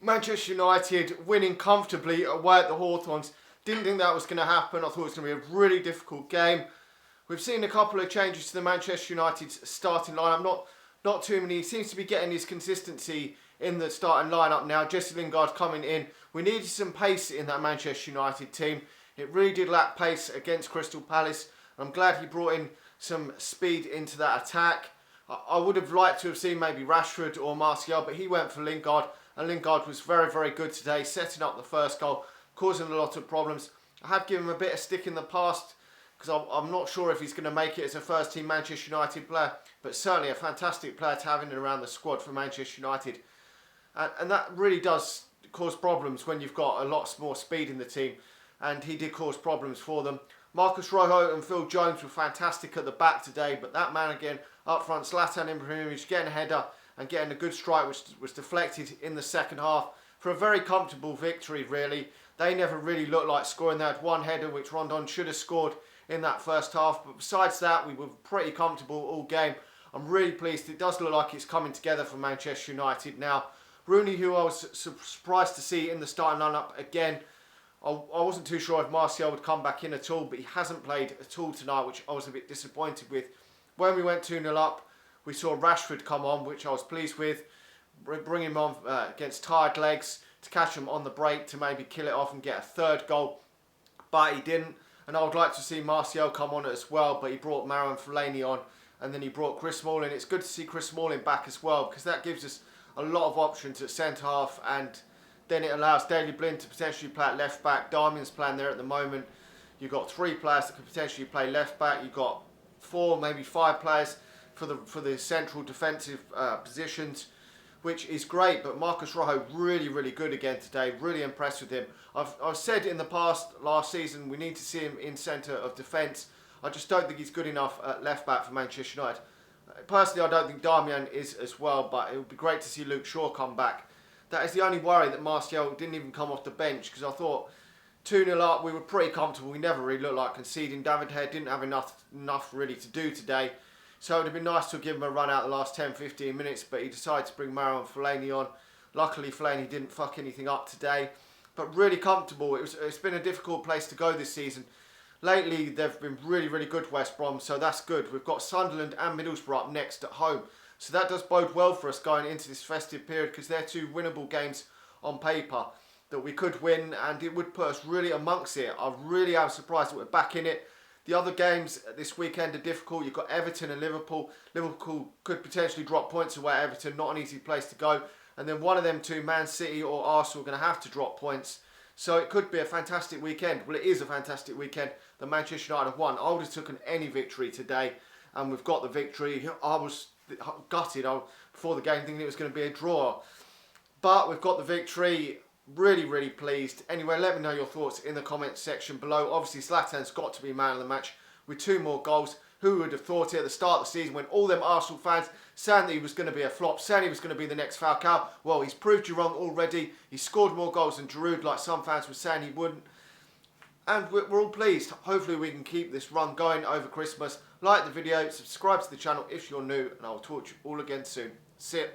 Manchester United winning comfortably away at the Hawthorns. Didn't think that was going to happen. I thought it was going to be a really difficult game. We've seen a couple of changes to the Manchester United starting lineup. Not too many. He seems to be getting his consistency in the starting lineup now. Jesse Lingard coming in. We needed some pace in that Manchester United team. It really did lack pace against Crystal Palace. I'm glad he brought in some speed into that attack. I would have liked to have seen maybe Rashford or Martial, but he went for Lingard. And Lingard was very, very good today, setting up the first goal, causing a lot of problems. I have given him a bit of stick in the past because I'm not sure if he's going to make it as a first-team Manchester United player, but certainly a fantastic player to have in and around the squad for Manchester United. And that really does cause problems when you've got a lot more speed in the team, and he did cause problems for them. Marcus Rojo and Phil Jones were fantastic at the back today, but that man again up front, Zlatan Ibrahimovic, getting a header and getting a good strike which was deflected in the second half for a very comfortable victory really. They never really looked like scoring. They had one header which Rondon should have scored in that first half, but besides that we were pretty comfortable all game. I'm really pleased. It does look like it's coming together for Manchester United now. Rooney, who I was surprised to see in the starting lineup again. I wasn't too sure if Martial would come back in at all, but he hasn't played at all tonight, which I was a bit disappointed with. When we went 2-0 up, we saw Rashford come on, which I was pleased with. Bring him on against tired legs to catch him on the break to maybe kill it off and get a third goal, but he didn't. And I would like to see Martial come on as well, but he brought Marouane Fellaini on, and then he brought Chris Smalling. It's good to see Chris Smalling back as well, because that gives us a lot of options at centre-half, and then it allows Daley Blind to potentially play at left-back. Darmian's playing there at the moment. You've got 3 players that could potentially play left-back. You've got 4, maybe 5 players for the central defensive positions, which is great. But Marcus Rojo really, really good again today. Really impressed with him. I've said in the past, last season, we need to see him in centre of defence. I just don't think he's good enough at left-back for Manchester United. Personally, I don't think Darmian is as well, but it would be great to see Luke Shaw come back. That is the only worry, that Martial didn't even come off the bench, because I thought 2-0 up, we were pretty comfortable. We never really looked like conceding. David Hare didn't have enough really to do today. So it would have been nice to give him a run out the last 10-15 minutes, but he decided to bring Marouane Fellaini on. Luckily, Fellaini didn't fuck anything up today. But really comfortable. It's been a difficult place to go this season. Lately, they've been really, really good, West Brom, so that's good. We've got Sunderland and Middlesbrough up next at home. So that does bode well for us going into this festive period, because they're 2 winnable games on paper that we could win, and it would put us really amongst it. I really am surprised that we're back in it. The other games this weekend are difficult. You've got Everton and Liverpool. Liverpool could potentially drop points away at Everton, not an easy place to go. And then one of them two, Man City or Arsenal, are going to have to drop points. So it could be a fantastic weekend. Well, it is a fantastic weekend. The Manchester United have won. I would have taken any victory today, and we've got the victory. I was gutted before the game, thinking it was going to be a draw. But we've got the victory. Really, really pleased. Anyway, let me know your thoughts in the comments section below. Obviously, Zlatan's got to be man of the match with 2 more goals. Who would have thought it at the start of the season, when all them Arsenal fans saying that he was going to be a flop, saying he was going to be the next Falcao? Well, he's proved you wrong already. He scored more goals than Giroud, like some fans were saying he wouldn't. And we're all pleased. Hopefully we can keep this run going over Christmas. Like the video, subscribe to the channel if you're new, and I'll talk to you all again soon. See ya.